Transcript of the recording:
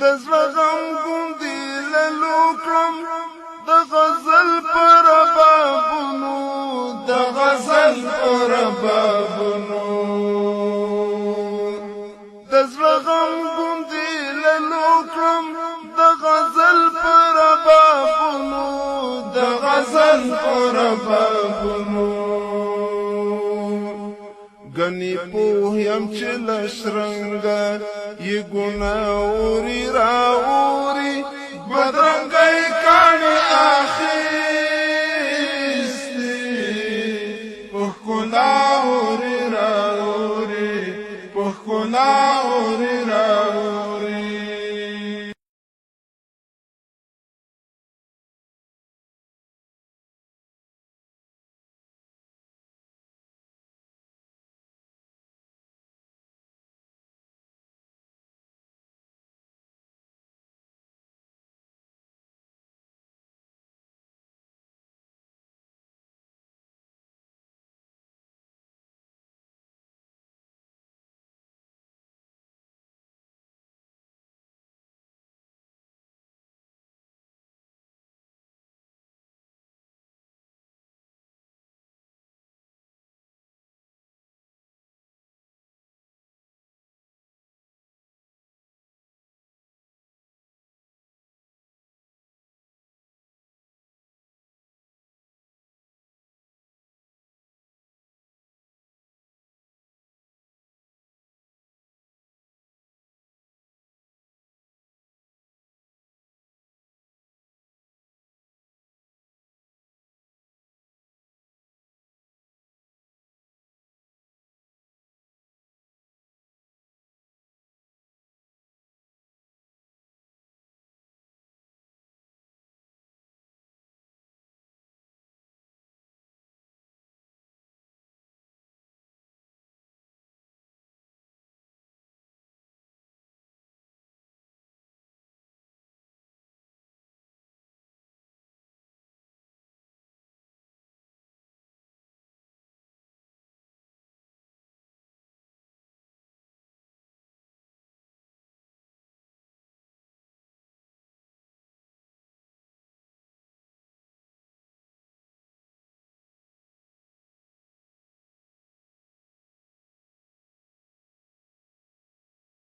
دزړه غم ګوندې للو کړم د غزل پر بابونو د غزل پر بابونو دزړه غم ګوندې للو کړم د غزل پر بابونو د غزل پر بابونو گنی پوه یم چې لشرنګه یې ګناوري را